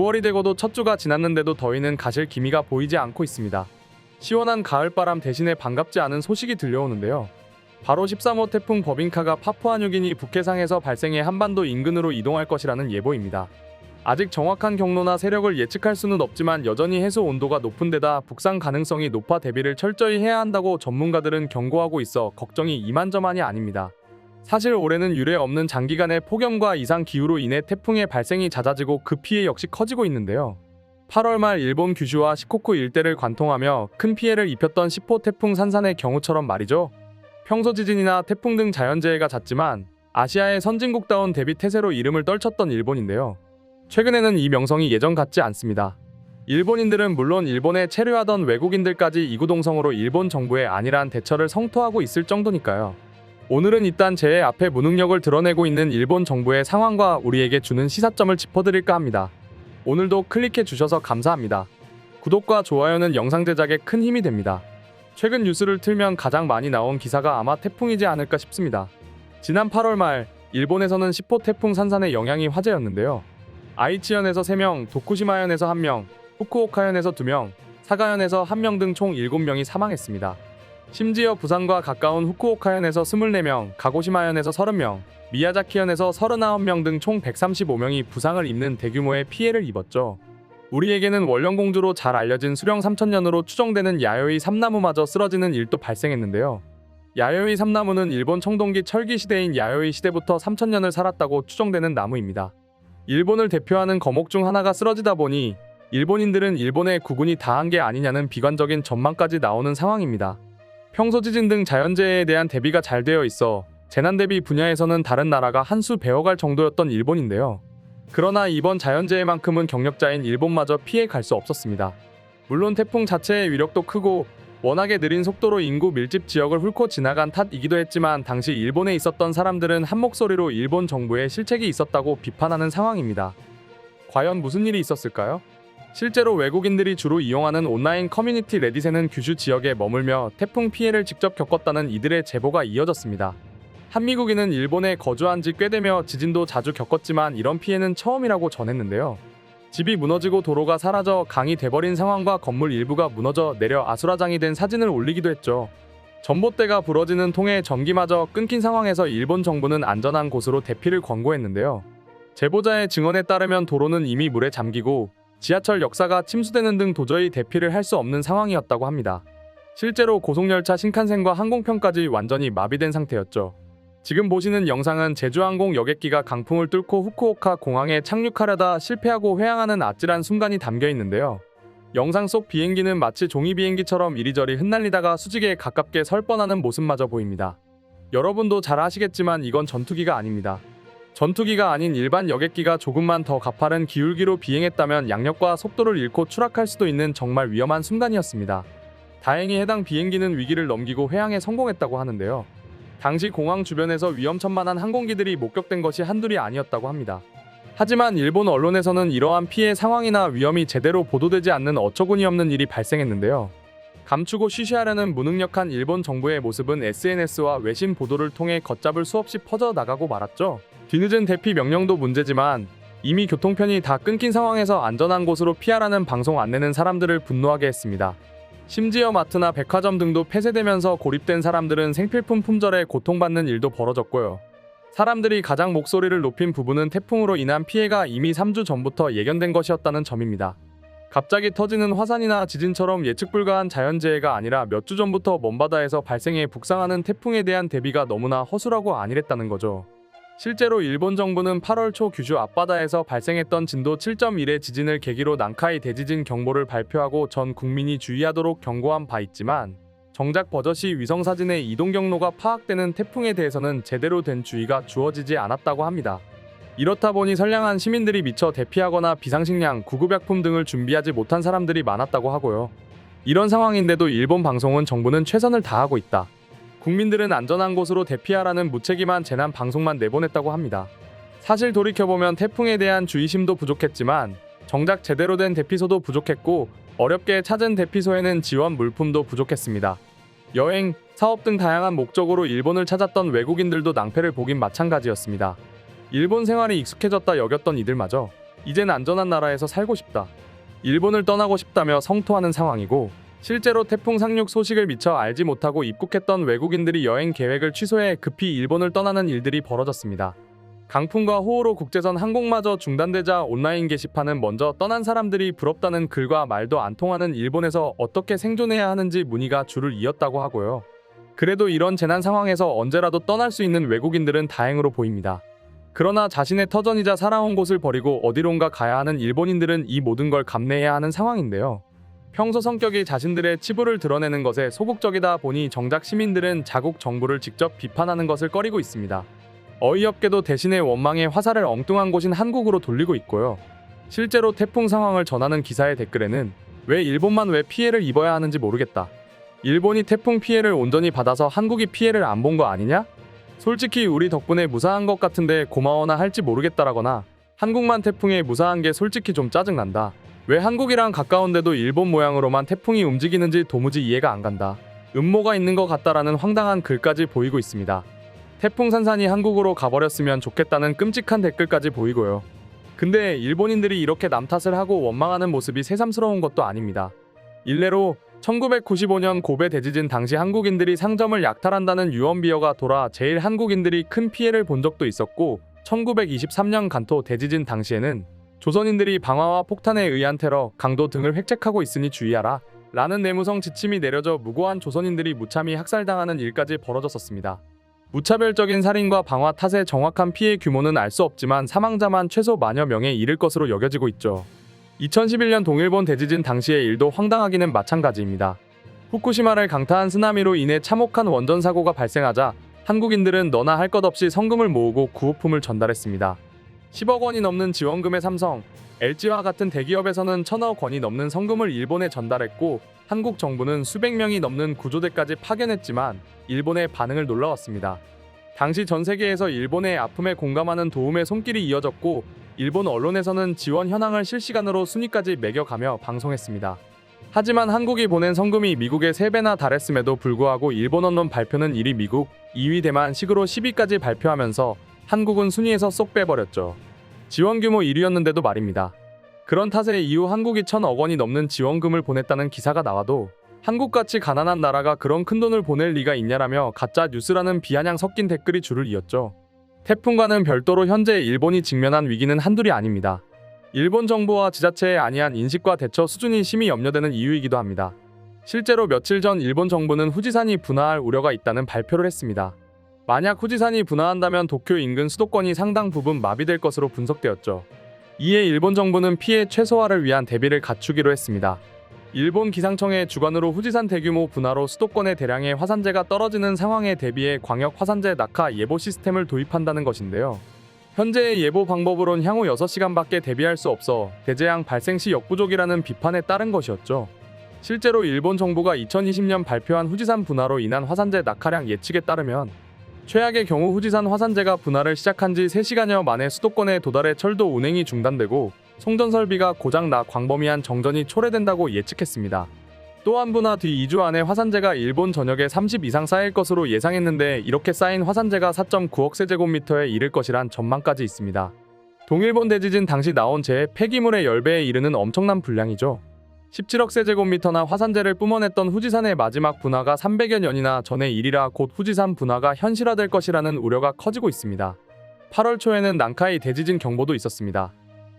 6월이 되고도 첫 주가 지났는데도 더위는 가실 기미가 보이지 않고 있습니다. 시원한 가을바람 대신에 반갑지 않은 소식이 들려오는데요. 바로 13호 태풍 버빙카가 파푸아뉴기니 북해상에서 발생해 한반도 인근으로 이동할 것이라는 예보입니다. 아직 정확한 경로나 세력을 예측할 수는 없지만 여전히 해수 온도가 높은 데다 북상 가능성이 높아 대비를 철저히 해야 한다고 전문가들은 경고하고 있어 걱정이 이만저만이 아닙니다. 사실 올해는 유례 없는 장기간의 폭염과 이상 기후로 인해 태풍의 발생이 잦아지고 그 피해 역시 커지고 있는데요. 8월 말 일본 규슈와 시코쿠 일대를 관통하며 큰 피해를 입혔던 10호 태풍 산산의 경우처럼 말이죠. 평소 지진이나 태풍 등 자연재해가 잦지만 아시아의 선진국다운 대비 태세로 이름을 떨쳤던 일본인데요. 최근에는 이 명성이 예전 같지 않습니다. 일본인들은 물론 일본에 체류하던 외국인들까지 이구동성으로 일본 정부의 안일한 대처를 성토하고 있을 정도니까요. 오늘은 일단 제 앞에 무능력을 드러내고 있는 일본 정부의 상황과 우리에게 주는 시사점을 짚어드릴까 합니다. 오늘도 클릭해 주셔서 감사합니다. 구독과 좋아요는 영상 제작에 큰 힘이 됩니다. 최근 뉴스를 틀면 가장 많이 나온 기사가 아마 태풍이지 않을까 싶습니다. 지난 8월 말 일본에서는 10호 태풍 산산의 영향이 화제였는데요. 아이치현에서 3명, 도쿠시마현에서 1명, 후쿠오카현에서 2명, 사가현에서 1명 등 총 7명이 사망했습니다. 심지어 부산과 가까운 후쿠오카현에서 24명, 가고시마현에서 30명, 미야자키현에서 39명 등 총 135명이 부상을 입는 대규모의 피해를 입었죠. 우리에게는 원령공주로 잘 알려진 수령 3000년으로 추정되는 야요이 삼나무마저 쓰러지는 일도 발생했는데요. 야요이 삼나무는 일본 청동기 철기 시대인 야요이 시대부터 3000년을 살았다고 추정되는 나무입니다. 일본을 대표하는 거목 중 하나가 쓰러지다 보니 일본인들은 일본의 국운이 다한 게 아니냐는 비관적인 전망까지 나오는 상황입니다. 평소 지진 등 자연재해에 대한 대비가 잘 되어 있어 재난 대비 분야에서는 다른 나라가 한 수 배워갈 정도였던 일본인데요. 그러나 이번 자연재해만큼은 경력자인 일본마저 피해 갈 수 없었습니다. 물론 태풍 자체의 위력도 크고 워낙에 느린 속도로 인구 밀집 지역을 훑고 지나간 탓이기도 했지만 당시 일본에 있었던 사람들은 한 목소리로 일본 정부에 실책이 있었다고 비판하는 상황입니다. 과연 무슨 일이 있었을까요? 실제로 외국인들이 주로 이용하는 온라인 커뮤니티 레딧에는 규슈 지역에 머물며 태풍 피해를 직접 겪었다는 이들의 제보가 이어졌습니다. 한 미국인은 일본에 거주한 지 꽤 되며 지진도 자주 겪었지만 이런 피해는 처음이라고 전했는데요. 집이 무너지고 도로가 사라져 강이 돼버린 상황과 건물 일부가 무너져 내려 아수라장이 된 사진을 올리기도 했죠. 전봇대가 부러지는 통에 전기마저 끊긴 상황에서 일본 정부는 안전한 곳으로 대피를 권고했는데요. 제보자의 증언에 따르면 도로는 이미 물에 잠기고 지하철 역사가 침수되는 등 도저히 대피를 할 수 없는 상황이었다고 합니다. 실제로 고속열차 신칸센과 항공편까지 완전히 마비된 상태였죠. 지금 보시는 영상은 제주항공 여객기가 강풍을 뚫고 후쿠오카 공항에 착륙하려다 실패하고 회항하는 아찔한 순간이 담겨 있는데요. 영상 속 비행기는 마치 종이 비행기처럼 이리저리 흩날리다가 수직에 가깝게 설 뻔하는 모습마저 보입니다. 여러분도 잘 아시겠지만 이건 전투기가 아닙니다. 전투기가 아닌 일반 여객기가 조금만 더 가파른 기울기로 비행했다면 양력과 속도를 잃고 추락할 수도 있는 정말 위험한 순간이었습니다. 다행히 해당 비행기는 위기를 넘기고 회항에 성공했다고 하는데요. 당시 공항 주변에서 위험천만한 항공기들이 목격된 것이 한둘이 아니었다고 합니다. 하지만 일본 언론에서는 이러한 피해 상황이나 위험이 제대로 보도되지 않는 어처구니없는 일이 발생했는데요. 감추고 쉬쉬하려는 무능력한 일본 정부의 모습은 SNS와 외신 보도를 통해 걷잡을 수 없이 퍼져나가고 말았죠. 뒤늦은 대피 명령도 문제지만 이미 교통편이 다 끊긴 상황에서 안전한 곳으로 피하라는 방송 안내는 사람들을 분노하게 했습니다. 심지어 마트나 백화점 등도 폐쇄되면서 고립된 사람들은 생필품 품절에 고통받는 일도 벌어졌고요. 사람들이 가장 목소리를 높인 부분은 태풍으로 인한 피해가 이미 3주 전부터 예견된 것이었다는 점입니다. 갑자기 터지는 화산이나 지진처럼 예측 불가한 자연재해가 아니라 몇 주 전부터 먼바다에서 발생해 북상하는 태풍에 대한 대비가 너무나 허술하고 안일했다는 거죠. 실제로 일본 정부는 8월 초 규슈 앞바다에서 발생했던 진도 7.1의 지진을 계기로 난카이 대지진 경보를 발표하고 전 국민이 주의하도록 경고한 바 있지만 정작 버젓이 위성사진의 이동 경로가 파악되는 태풍에 대해서는 제대로 된 주의가 주어지지 않았다고 합니다. 이렇다 보니 선량한 시민들이 미처 대피하거나 비상식량, 구급약품 등을 준비하지 못한 사람들이 많았다고 하고요. 이런 상황인데도 일본 방송은 정부는 최선을 다하고 있다. 국민들은 안전한 곳으로 대피하라는 무책임한 재난 방송만 내보냈다고 합니다. 사실 돌이켜보면 태풍에 대한 주의심도 부족했지만 정작 제대로 된 대피소도 부족했고 어렵게 찾은 대피소에는 지원 물품도 부족했습니다. 여행, 사업 등 다양한 목적으로 일본을 찾았던 외국인들도 낭패를 보긴 마찬가지였습니다. 일본 생활이 익숙해졌다 여겼던 이들마저 이젠 안전한 나라에서 살고 싶다. 일본을 떠나고 싶다며 성토하는 상황이고, 실제로 태풍 상륙 소식을 미처 알지 못하고 입국했던 외국인들이 여행 계획을 취소해 급히 일본을 떠나는 일들이 벌어졌습니다. 강풍과 호우로 국제선 항공마저 중단되자 온라인 게시판은 먼저 떠난 사람들이 부럽다는 글과 말도 안 통하는 일본에서 어떻게 생존해야 하는지 문의가 줄을 이었다고 하고요. 그래도 이런 재난 상황에서 언제라도 떠날 수 있는 외국인들은 다행으로 보입니다. 그러나 자신의 터전이자 살아온 곳을 버리고 어디론가 가야 하는 일본인들은 이 모든 걸 감내해야 하는 상황인데요. 평소 성격이 자신들의 치부를 드러내는 것에 소극적이다 보니 정작 시민들은 자국 정부를 직접 비판하는 것을 꺼리고 있습니다. 어이없게도 대신에 원망의 화살을 엉뚱한 곳인 한국으로 돌리고 있고요. 실제로 태풍 상황을 전하는 기사의 댓글에는 왜 일본만 왜 피해를 입어야 하는지 모르겠다. 일본이 태풍 피해를 온전히 받아서 한국이 피해를 안 본 거 아니냐? 솔직히 우리 덕분에 무사한 것 같은데 고마워나 할지 모르겠다라거나 한국만 태풍에 무사한 게 솔직히 좀 짜증난다. 왜 한국이랑 가까운데도 일본 모양으로만 태풍이 움직이는지 도무지 이해가 안 간다. 음모가 있는 것 같다라는 황당한 글까지 보이고 있습니다. 태풍 산산이 한국으로 가버렸으면 좋겠다는 끔찍한 댓글까지 보이고요. 근데 일본인들이 이렇게 남 탓을 하고 원망하는 모습이 새삼스러운 것도 아닙니다. 일례로 1995년 고베 대지진 당시 한국인들이 상점을 약탈한다는 유언비어가 돌아 제일 한국인들이 큰 피해를 본 적도 있었고, 1923년 간토 대지진 당시에는 조선인들이 방화와 폭탄에 의한 테러, 강도 등을 획책하고 있으니 주의하라 라는 내무성 지침이 내려져 무고한 조선인들이 무참히 학살당하는 일까지 벌어졌었습니다. 무차별적인 살인과 방화 탓의 정확한 피해 규모는 알 수 없지만 사망자만 최소 만여 명에 이를 것으로 여겨지고 있죠. 2011년 동일본 대지진 당시의 일도 황당하기는 마찬가지입니다. 후쿠시마를 강타한 쓰나미로 인해 참혹한 원전 사고가 발생하자 한국인들은 너나 할 것 없이 성금을 모으고 구호품을 전달했습니다. 10억 원이 넘는 지원금의 삼성, LG와 같은 대기업에서는 1,000억 원이 넘는 성금을 일본에 전달했고, 한국 정부는 수백 명이 넘는 구조대까지 파견했지만 일본의 반응을 놀라웠습니다. 당시 전 세계에서 일본의 아픔에 공감하는 도움의 손길이 이어졌고, 일본 언론에서는 지원 현황을 실시간으로 순위까지 매겨가며 방송했습니다. 하지만 한국이 보낸 성금이 미국의 3배나 달했음에도 불구하고 일본 언론 발표는 1위 미국, 2위 대만 식으로 10위까지 발표하면서 한국은 순위에서 쏙 빼버렸죠. 지원 규모 1위였는데도 말입니다. 그런 탓에 이후 한국이 1,000억 원이 넘는 지원금을 보냈다는 기사가 나와도 한국같이 가난한 나라가 그런 큰돈을 보낼 리가 있냐라며 가짜 뉴스라는 비아냥 섞인 댓글이 줄을 이었죠. 태풍과는 별도로 현재 일본이 직면한 위기는 한둘이 아닙니다. 일본 정부와 지자체의 안이한 인식과 대처 수준이 심히 염려되는 이유이기도 합니다. 실제로 며칠 전 일본 정부는 후지산이 분화할 우려가 있다는 발표를 했습니다. 만약 후지산이 분화한다면 도쿄 인근 수도권이 상당 부분 마비될 것으로 분석되었죠. 이에 일본 정부는 피해 최소화를 위한 대비를 갖추기로 했습니다. 일본 기상청의 주관으로 후지산 대규모 분화로 수도권의 대량의 화산재가 떨어지는 상황에 대비해 광역 화산재 낙하 예보 시스템을 도입한다는 것인데요. 현재의 예보 방법으론 향후 6시간밖에 대비할 수 없어 대재앙 발생 시 역부족이라는 비판에 따른 것이었죠. 실제로 일본 정부가 2020년 발표한 후지산 분화로 인한 화산재 낙하량 예측에 따르면 최악의 경우 후지산 화산재가 분화를 시작한 지 3시간여 만에 수도권에 도달해 철도 운행이 중단되고 송전 설비가 고장나 광범위한 정전이 초래된다고 예측했습니다. 또 한 분화 뒤 2주 안에 화산재가 일본 전역에 30 이상 쌓일 것으로 예상했는데 이렇게 쌓인 화산재가 4.9억 세제곱미터에 이를 것이란 전망까지 있습니다. 동일본 대지진 당시 나온 재해 폐기물의 10배에 이르는 엄청난 분량이죠. 17억 세제곱미터나 화산재를 뿜어냈던 후지산의 마지막 분화가 300여 년이나 전의 일이라 곧 후지산 분화가 현실화될 것이라는 우려가 커지고 있습니다. 8월 초에는 난카이 대지진 경보도 있었습니다.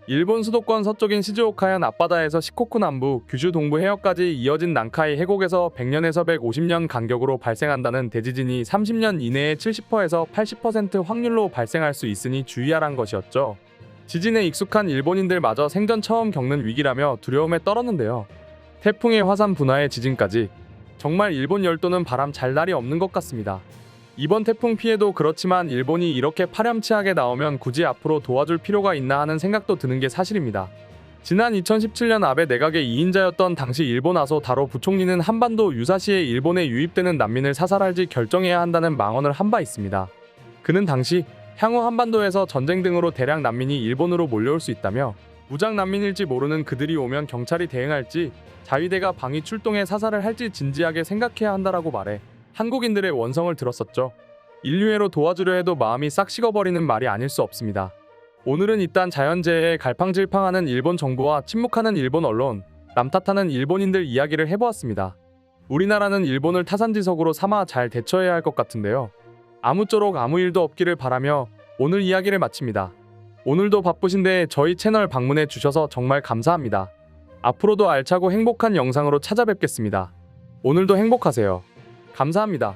일본 수도권 서쪽인 시즈오카현 앞바다에서 시코쿠 남부, 규슈 동부 해역까지 이어진 난카이 해곡에서 100년에서 150년 간격으로 발생한다는 대지진이 30년 이내에 70%에서 80% 확률로 발생할 수 있으니 주의하란 것이었죠. 지진에 익숙한 일본인들마저 생전 처음 겪는 위기라며 두려움에 떨었는데요. 태풍의 화산 분화의 지진까지 정말 일본 열도는 바람 잘 날이 없는 것 같습니다. 이번 태풍 피해도 그렇지만 일본이 이렇게 파렴치하게 나오면 굳이 앞으로 도와줄 필요가 있나 하는 생각도 드는 게 사실입니다. 지난 2017년 아베 내각의 2인자였던 당시 일본 아소 다로 부총리는 한반도 유사시에 일본에 유입되는 난민을 사살할지 결정해야 한다는 망언을 한 바 있습니다. 그는 당시 향후 한반도에서 전쟁 등으로 대량 난민이 일본으로 몰려올 수 있다며 무장 난민일지 모르는 그들이 오면 경찰이 대응할지 자위대가 방위 출동해 사살을 할지 진지하게 생각해야 한다라고 말해 한국인들의 원성을 들었었죠. 인류애로 도와주려 해도 마음이 싹 식어버리는 말이 아닐 수 없습니다. 오늘은 이딴 자연재해에 갈팡질팡하는 일본 정부와 침묵하는 일본 언론, 남 탓하는 일본인들 이야기를 해보았습니다. 우리나라는 일본을 타산지석으로 삼아 잘 대처해야 할 것 같은데요. 아무쪼록 아무 일도 없기를 바라며 오늘 이야기를 마칩니다. 오늘도 바쁘신데 저희 채널 방문해 주셔서 정말 감사합니다. 앞으로도 알차고 행복한 영상으로 찾아뵙겠습니다. 오늘도 행복하세요. 감사합니다.